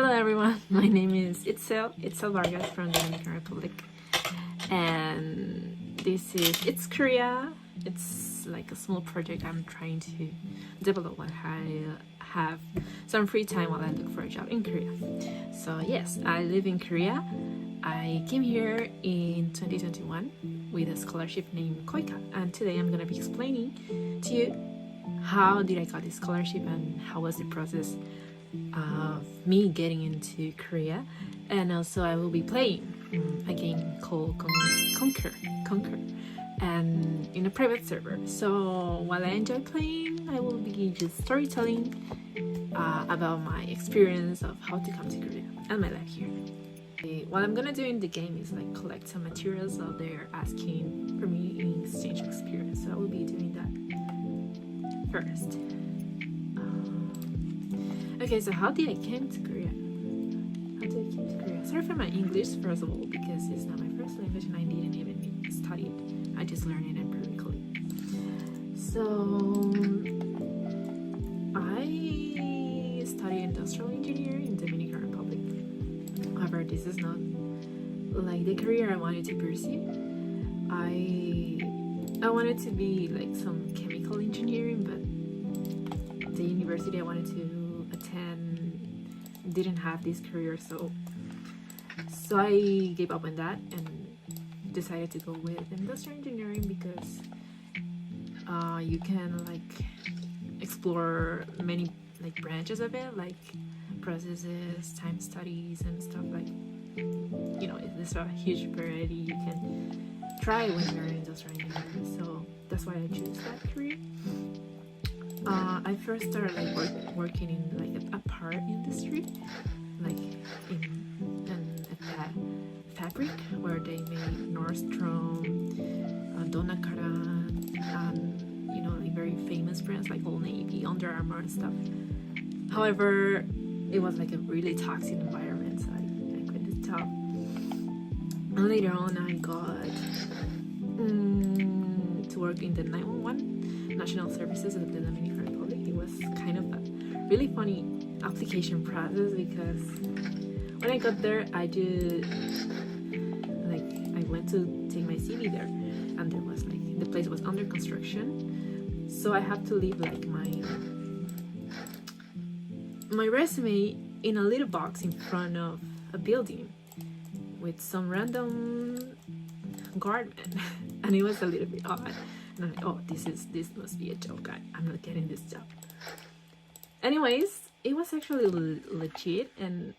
Hello everyone, my name is Itzel Vargas from the Dominican Republic, and this is It's Korea. It's like a small project I'm trying to develop when I have some free time while I look for a job in Korea. So yes, I live in Korea. I came here in 2021 with a scholarship named KOICA, and today I'm gonna be explaining to you how did I got this scholarship and how was the process of me getting into Korea. And also I will be playing a game called Conquer, and in a private server. So while I enjoy playing, I will be just storytelling about my experience of how to come to Korea and my life here. What I'm gonna do in the game is like collect some materials so they're asking for me in exchange experience. So I will be doing that first. Okay, so how did I came to Korea? Sorry for my English first of all, because it's not my first language and I didn't even study it. I just learned it empirically. So I studied industrial engineering in Dominican Republic. However, this is not like the career I wanted to pursue. I wanted to be like some chemical engineering, but the university I wanted to attend didn't have this career, so I gave up on that and decided to go with industrial engineering because you can like explore many like branches of it, like processes, time studies and stuff. Like, you know, there's a huge variety you can try when you're in industrial engineering, so that's why I chose that career. I first started like working in like a part industry, like in a fabric where they made Nordstrom, Donna Karan, and you know, like very famous brands like Old Navy, Under Armour and stuff. However, it was like a really toxic environment, so I quit this job. And later on, I got to work in the 911 National Services of the Dominican Republic. It was kind of a really funny application process because when I got there, I went to take my CV there, and there was like the place was under construction, so I have to leave like my resume in a little box in front of a building with some random guardman, and it was a little bit odd. And I'm like, oh, this must be a joke. I'm not getting this job. Anyways, it was actually legit, and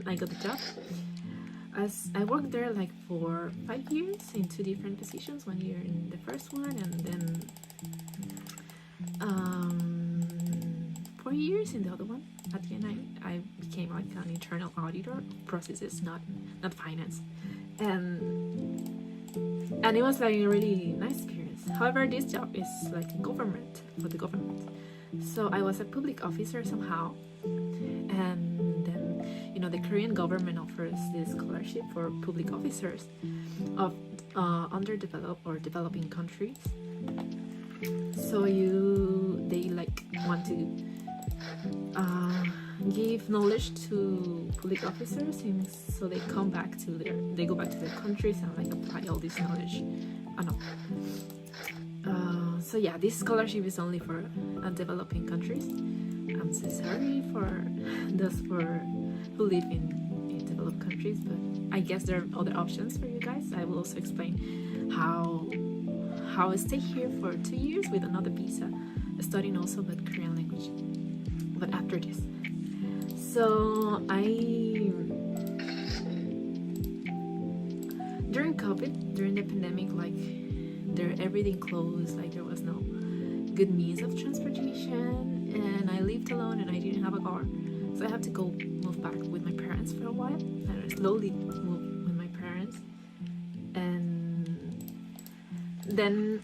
I got the job. As I worked there like for 5 years in 2 different positions. 1 year in the first one, and then 4 years in the other one. At the end, I became like an internal auditor, processes, not finance, and it was like a really nice experience. However, this job is like government, for the government, so I was a public officer somehow. And then, you know, the Korean government offers this scholarship for public officers of underdeveloped or developing countries. So they like want to give knowledge to public officers, so they go back to their countries and like apply all this knowledge. So yeah, this scholarship is only for developing countries. I'm so sorry for those who live in developed countries, but I guess there are other options for you guys. I will also explain how I stay here for 2 years with another visa, studying also but Korean language, but after this. So during COVID, during the pandemic, like everything closed, like there was no good means of transportation, and I lived alone and I didn't have a car, so I had to go move back with my parents for a while, and I slowly moved with my parents. And then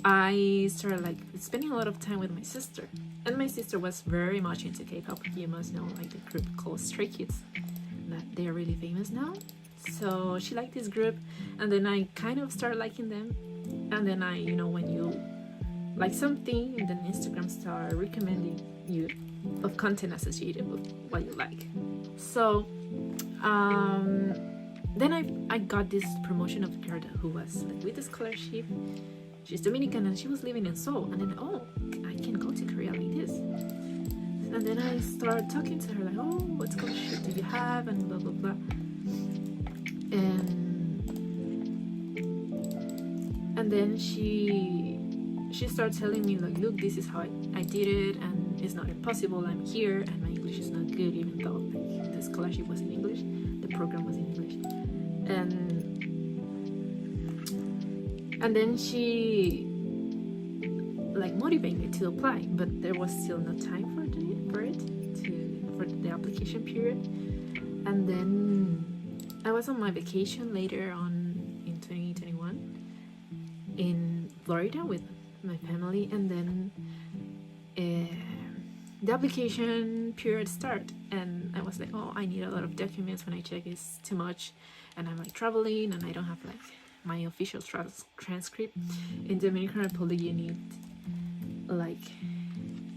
I started like spending a lot of time with my sister, and my sister was very much into K-pop. You must know like the group called Stray Kids, that they are really famous now. So she liked this group, and then I kind of started liking them. And then when you like something, and then Instagram start recommending you of content associated with what you like. So then I got this promotion of a girl who was like with a scholarship. She's Dominican and she was living in Seoul. And then, oh, I can go to Korea like this. And then I started talking to her like, oh, what scholarship do you have? And blah, blah, blah. And then she started telling me like, look, this is how I did it, and it's not impossible. I'm here, and my English is not good, even though like the scholarship was in English, the program was in English. And then she like motivated me to apply, but there was still no time for the application period. And then I was on my vacation later on in 2021 in Florida with my family, and then the application period started, and I was like, oh, I need a lot of documents. When I check, it's too much, and I'm like traveling, and I don't have like my official transcript. In Dominican Republic, you need like,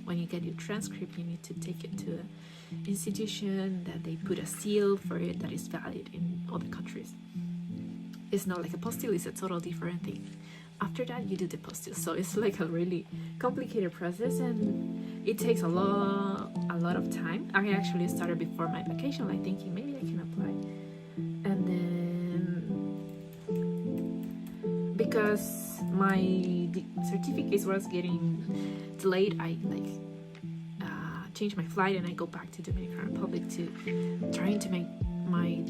when you get your transcript, you need to take it to an institution that they put a seal for it that is valid in other countries. It's not like a apostille, it's a total different thing. After that, you do the apostille, so it's like a really complicated process, and it takes a lot of time. I actually started before my vacation, like thinking maybe I can apply, and then because my certificates was getting delayed, I changed my flight and I go back to Dominican Republic to trying to make my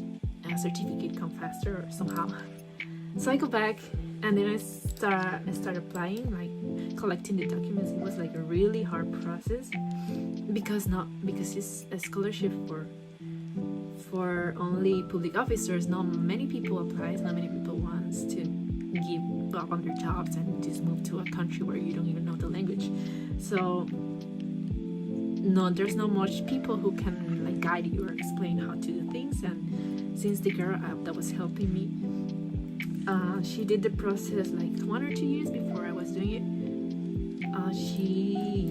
certificate come faster somehow. So I go back, and then I start applying, like collecting the documents. It was like a really hard process because it's a scholarship for only public officers. Not many people apply. Not many people wants to give up on their jobs and just move to a country where you don't even know the language. So no, there's not much people who can like guide you or explain how to do things. And since the girl that was helping me, she did the process like 1 or 2 years before I was doing it. She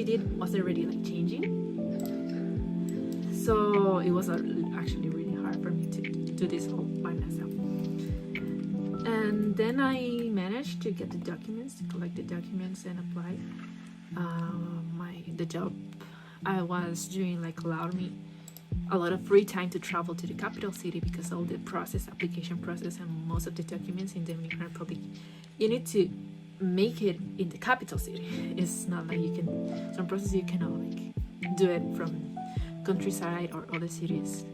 did was already like changing. So it was actually really hard for me to do this all by myself. And then I managed to get the documents, to collect the documents and apply. The job I was doing like allowed me a lot of free time to travel to the capital city, because all the application process and most of the documents in the Dominican Republic, you need to make it in the capital city. It's not like you can, some processes you cannot like do it from countryside or other cities.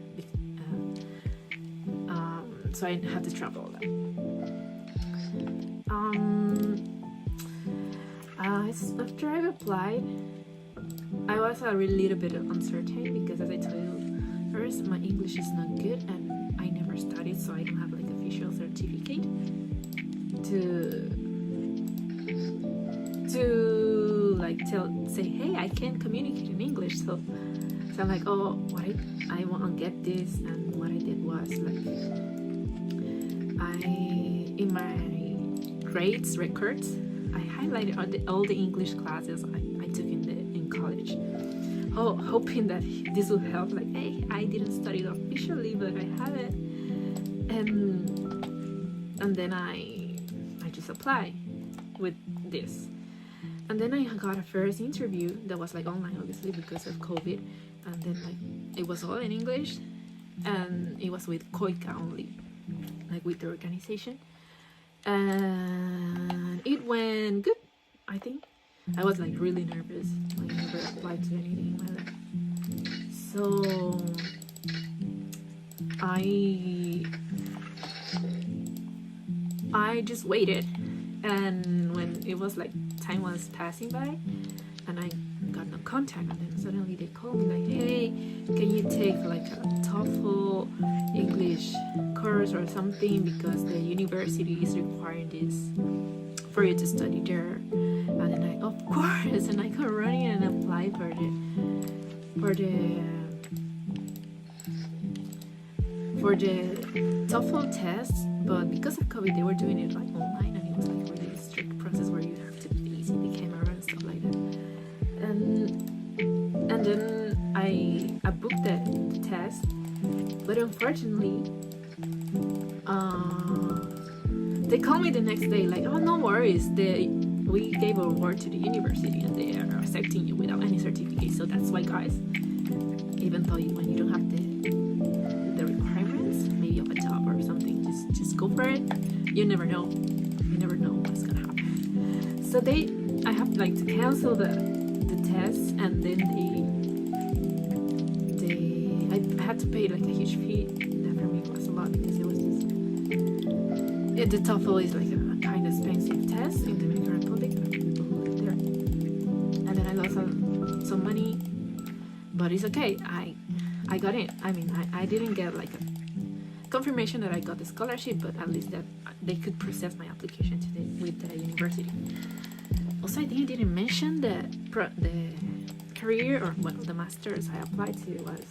So I had to travel all that. After I applied, I was a little bit uncertain because, as I told you first, my English is not good and I never studied, so I don't have like official certificate to like say, hey, I can communicate in English. So I'm like, oh, I want to get this. And what I did was like, in my grades records, I highlighted all the English classes I took in college, hoping that this would help. Like, hey, I didn't study it officially, but I have it. And then I just apply with this. And then I got a first interview that was like online, obviously because of COVID. And then like it was all in English, and it was with COICA only, like with the organization. And it went good, I think. I was like really nervous. I never applied to anything in my life. So I just waited, and when it was like time was passing by and I got no contact, and then suddenly they called me like, hey, can you take like a TOEFL English course or something, because the university is requiring this for you to study there. And then I, of course, and I got running and applied for the TOEFL test, but because of COVID, they were doing it like online, and it was like really strict process where you have to face the camera and stuff like that. And then I booked the test, but unfortunately, they called me the next day like, oh, no worries, we gave a word to the university and they are accepting you without any certificate. So that's why, guys, even though when you don't have the requirements, maybe of a job or something, just go for it. You never know what's gonna happen. So I have like to cancel the test, and then I had to pay like a huge fee. That for me was a lot because it was just the TOEFL is like a kind of expensive test in the Dominican Republic for people who live there. And then I lost some money, but it's okay. I got in. I mean, I didn't get like a confirmation that I got the scholarship, but at least that they could process my application with the university. Also, I think I didn't mention the career, or well, the master's I applied to was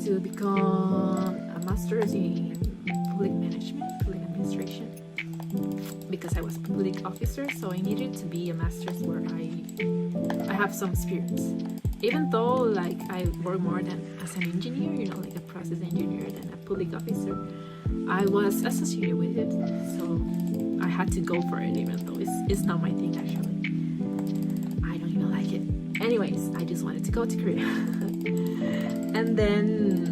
to become a master's in public management, public administration, because I was a public officer, so I needed to be a master's where I have some experience. Even though like I work more than as an engineer, like a process engineer than a public officer, I was associated with it, so I had to go for it, even though it's not my thing actually. I don't even like it. Anyways, I just wanted to go to Korea. And then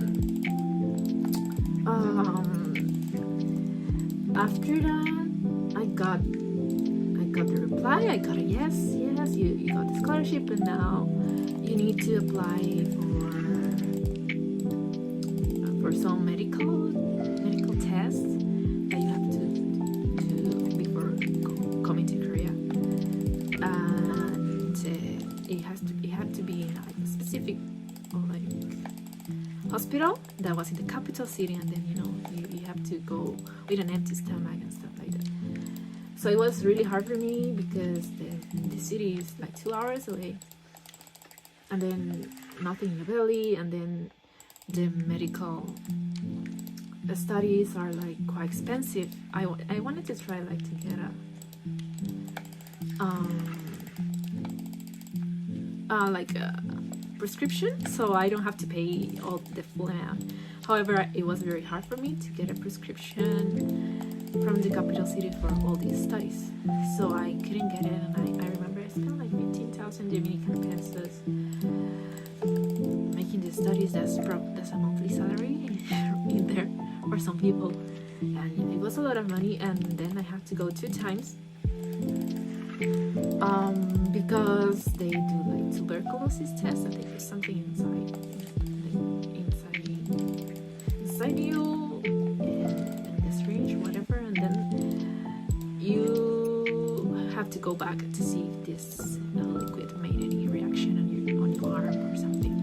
after that, I got the reply. I got a yes, you got the scholarship, and now you need to apply for some medical tests that you have to do before coming to Korea, and it had to be in like a specific hospital that was in the capital city, and then you have to go with an empty stomach and stuff like that. So it was really hard for me because the city is like 2 hours away, and then nothing in the belly, and then the medical studies are like quite expensive. I wanted to try like to get a prescription, so I don't have to pay all the full amount. However, it was very hard for me to get a prescription from the capital city for all these studies, so I couldn't get it. And I remember I spent like 15,000 Dominican pesos making the studies. That's a monthly salary in there for some people, and it was a lot of money. And then I have to go 2 times because they do like tuberculosis tests, and they put something inside you in the syringe or whatever, and then you have to go back to see if this liquid made any reaction on your arm or something.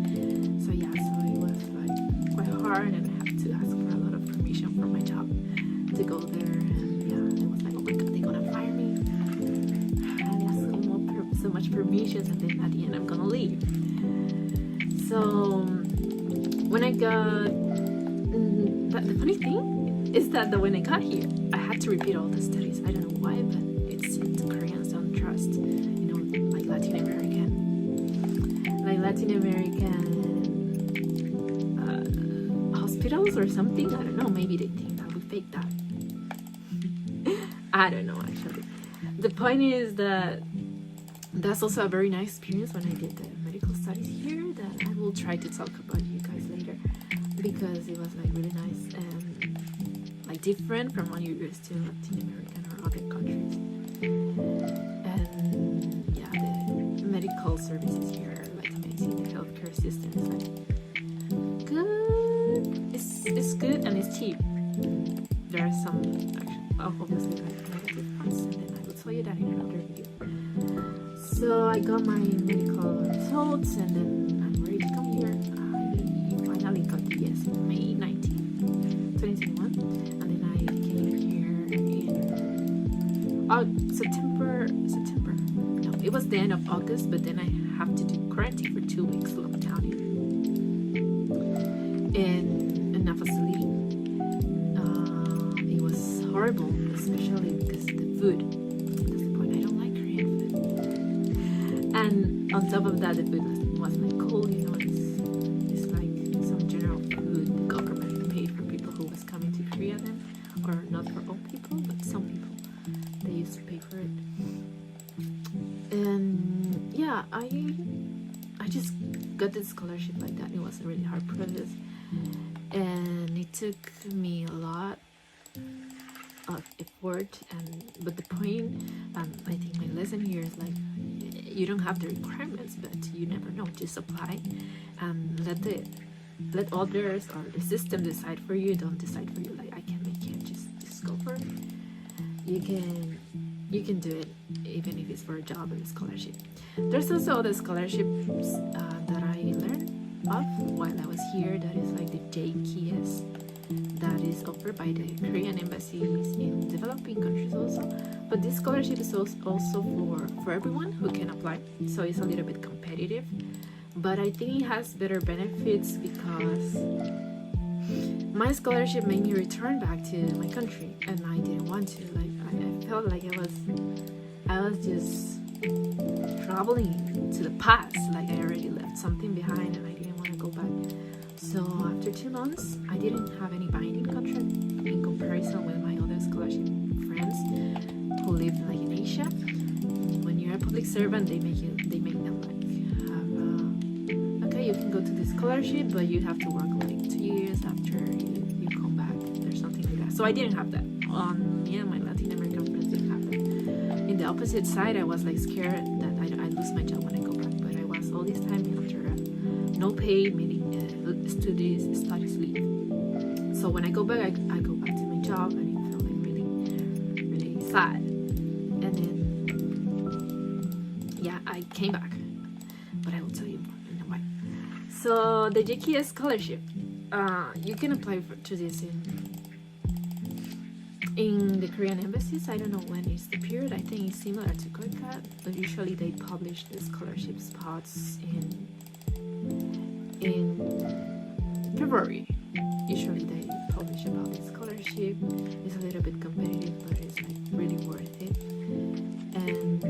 So yeah, so it was like quite hard, and I have to ask for a lot of permission from my job to go there. And yeah, it was like, oh my god, they're gonna fire me. So much permissions, and then at the end I'm gonna leave. So when I got the funny thing is that when I got here, I had to repeat all the studies. I don't know why, but it's Koreans don't trust like Latin American hospitals or something. I don't know, maybe they think that we fake that. I don't know actually. The point is that that's also a very nice experience when I did the medical studies here, that I will try to talk about you guys later, because it was like really nice and like different from what you're used to in Latin American or other countries. And yeah, the medical services here are like amazing. The healthcare system is like good. It's good and it's cheap. There are some obviously like negative points, and then I will tell you that in another video. So I got my medical results, and then I'm ready to come here. I finally got the yes in May 19, 2021, and then I came here in September. No, it was the end of August, but then I have to do quarantine for 2 weeks, lockdown. And facility. It was horrible, especially because the food. That's the point. I don't like Korean food. And on top of that, the food was like cold. It's like some general food the government paid for people who was coming to Korea then, or not for all people, but some people they used to pay for it. And yeah, I just got this scholarship like that. It was a really hard process, and it took me a lot of effort. But the point, I think my lesson here is like, you don't have the requirements, but you never know. Just apply and let others or the system decide for you. Don't decide for you. Like, I can make it. Just go for it. You can do it, even if it's for a job or a scholarship. There's also other scholarships that I learned of while I was here. That is like the JKS, that is offered by the Korean embassies in developing countries also. But this scholarship is also for everyone who can apply, so it's a little bit competitive. But I think it has better benefits because my scholarship made me return back to my country, and I didn't want to. Like, I felt like I was just traveling to the past. Like, I already left something behind, and I didn't want to go back. So after 2 months, I didn't have any binding contract in comparison with my other scholarship friends who live like in Asia. When you're a public servant, they make them like have okay, you can go to this scholarship, but you have to work like 2 years after you come back. There's something like that. So I didn't have that. My Latin American friends didn't have that. In the opposite side, I was like scared that I lose my job when I go back. But I was all this time after no paid, meaning studies leave. So when I go back, I go back to my job, and it felt like really, really sad. And then, yeah, I came back, but I will tell you more in a while. So the JKS scholarship, you can apply to this in the Korean embassies. I don't know when is the period. I think it's similar to KOICAD, but usually they publish the scholarship spots in February. Usually they publish about the scholarship. It's a little bit competitive, but it's like really worth it. And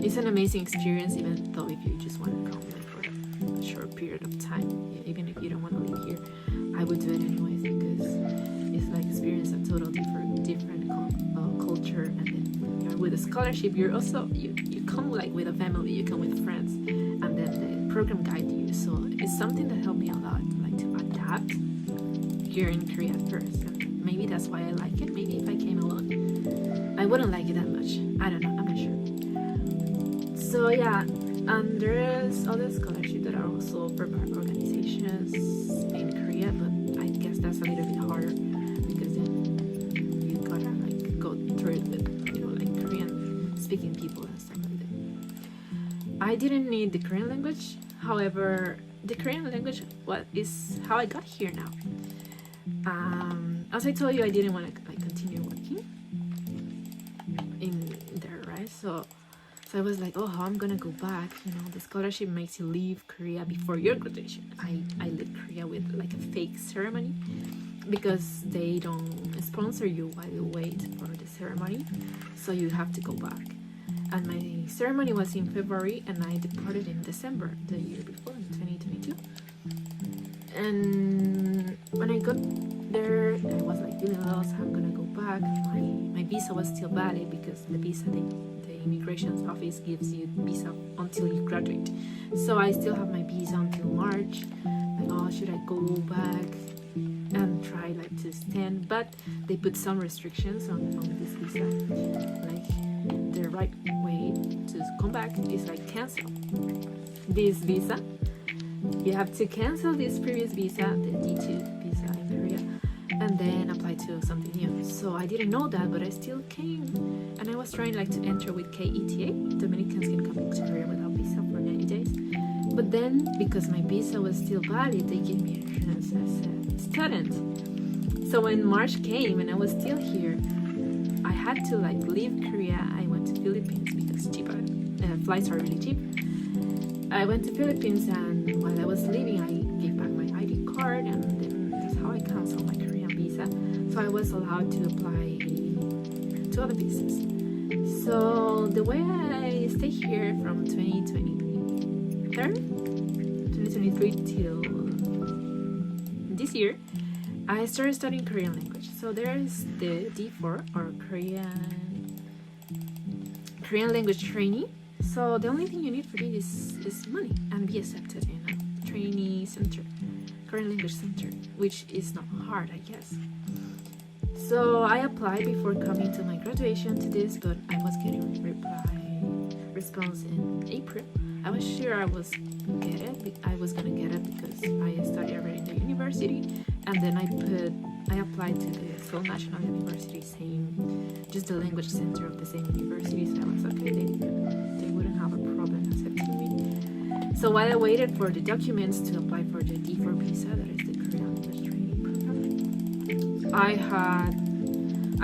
it's an amazing experience, even though if you just want to come like for a short period of time, even if you don't want to live here, I would do it anyways, because it's like experience a total different culture. And then when you're with a scholarship, you're also you come like with a family, you come with friends, and then the program guide you. So it's something that helped me a lot, like to adapt here in Korea at first. And maybe that's why I like it. Maybe if I came alone, I wouldn't like it that much. I don't know. I'm not sure. So yeah, there's other scholarships that are also offered by organizations in Korea, but I guess that's a little bit harder because then you gotta like go through it with like Korean speaking people and stuff like that. I didn't need the Korean language. However, the Korean language is how I got here now. As I told you, I didn't want to like continue working in there, right? So I was like, oh, how I'm gonna go back? The scholarship makes you leave Korea before your graduation. I left Korea with like a fake ceremony because they don't sponsor you while you wait for the ceremony, so you have to go back. And my ceremony was in February, and I departed in December, the year before, in 2022. And when I got there, I was like feeling lost. I'm gonna go back. My visa was still valid because the visa, the immigration office gives you visa until you graduate. So I still have my visa until March. Like, oh, should I go back and try like to stand? But they put some restrictions on this visa, like the right way to come back is like cancel this visa. You have to cancel this previous visa, the D2 visa in Korea, and then apply to something new. So I didn't know that, but I still came, and I was trying like to enter with KETA. Dominicans can come into Korea without visa for 90 days. But then, because my visa was still valid, they gave me insurance as a student. So when March came and I was still here, I had to like leave Korea. I went to Philippines because cheaper flights are really cheap. I went to Philippines, and while I was leaving, I gave back my ID card, and then that's how visa, so I was allowed to apply to other visas. So the way I stay here from 2023 till this year, I started studying Korean language. So there is the D4 or Korean language training. So the only thing you need for this is money and be accepted in a trainee center, Korean language center, which is not hard, I guess. So I applied before coming to my graduation to this, but I was getting response in April. I was sure I was gonna get it because I studied already in the university, and then I applied to the Seoul National University, just the language center of the same university. So I was okay. They wouldn't have a problem accepting me. So while I waited for the documents to apply for the D4 visa, that is the Korean language training program, I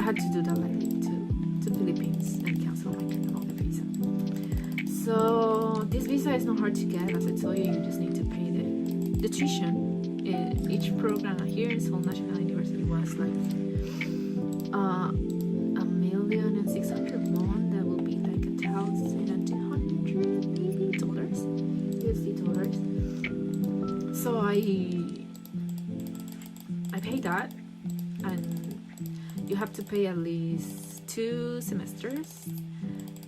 had to do that like to Philippines and cancel my visa. So this visa is not hard to get. As I told you, you just need to pay the tuition. Each program here in Seoul National University was like 1,600,000 won. That will be like 1,200 maybe dollars, USD dollars. So I paid that, and you have to pay at least 2 semesters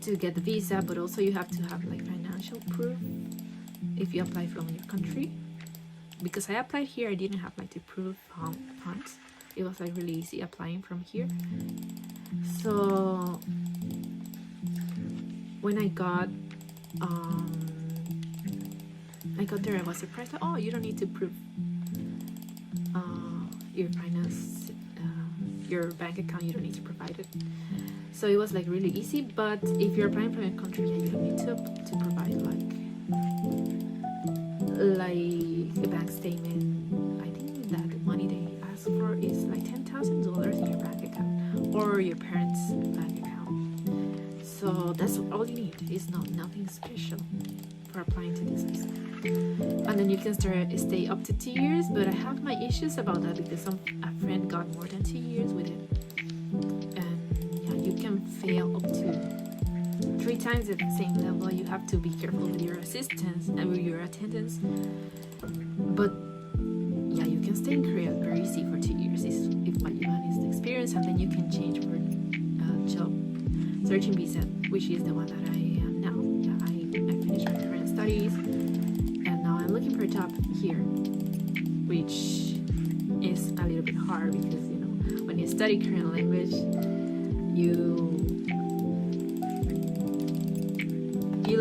to get the visa, but also you have to have like financial proof if you apply from your country. Because I applied here, I didn't have like to prove funds. It was like really easy applying from here. So when I got there, I was surprised that, oh, you don't need to prove your finance, your bank account, you don't need to provide it. So it was like really easy. But if you're applying from a country, yeah, you don't need to provide like a bank statement. I think that the money they ask for is like $10,000 in your bank account or your parents' bank account. So that's all you need. It's nothing special for applying to this visa. And then you can stay up to 2 years, but I have my issues about that because a friend got more than 2 years with it, and yeah, you can fail up to 3 times at the same level. You have to be careful with your assistance and with your attendance. But yeah, you can stay in Korea very easy for 2 years if what you want is the experience, and then you can change for job searching visa, which is the one that I am now. Yeah, I finished my Korean studies, and now I'm looking for a job here, which is a little bit hard because when you study Korean language, you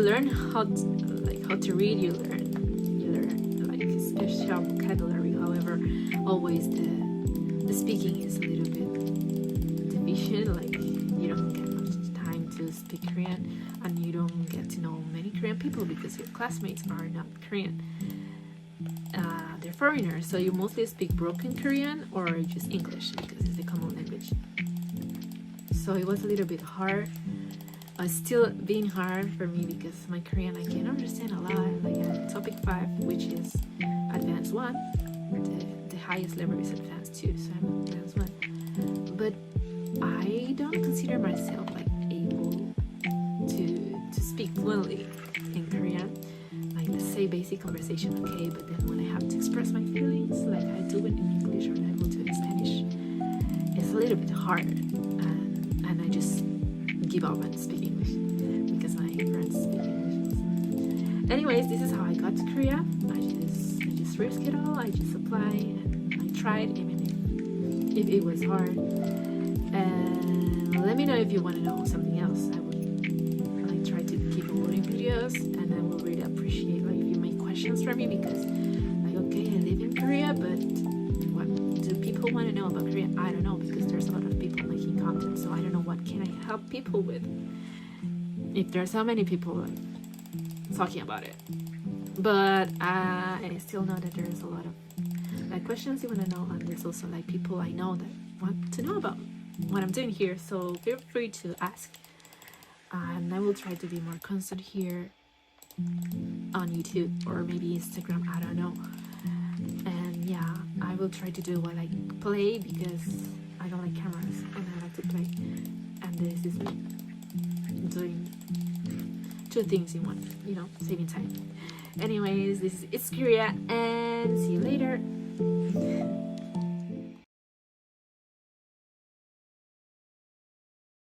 learn how to read. You learn like special vocabulary. However, always the speaking is a little bit deficient. Like you don't get much time to speak Korean, and you don't get to know many Korean people because your classmates are not Korean. They're foreigners, so you mostly speak broken Korean or just English because it's the common language. So it was a little bit hard. Still being hard for me because my Korean, I can understand a lot. Like topic 5, which is advanced 1. The highest level is advanced 2, so I'm advanced 1. But I don't consider myself like able to speak fluently in Korean. Like let's say basic conversation, okay, but then when I have to express my feelings like I do it in English or I go to in Spanish, it's a little bit hard, and I just give up and speak English because my friends speak English. Anyways, this is how I got to Korea. I just risked it all. I just applied and I tried, even if it was hard. And let me know if you want to know something else. I try to keep uploading videos, and I will really appreciate if you make questions for me because okay, I live in Korea, but what do people want to know about Korea? I don't know, because there's a lot of people making content, so I don't know what can I help people with if there's so many people talking about it. But I still know that there's a lot of questions you want to know, and there's also people I know that want to know about what I'm doing here, so feel free to ask, and I will try to be more constant here on YouTube or maybe Instagram, I don't know. And yeah, I will try to do while I play because I don't like cameras and I like to play. And this is me doing two things in one, saving time. Anyways, this is It's Korea and see you later.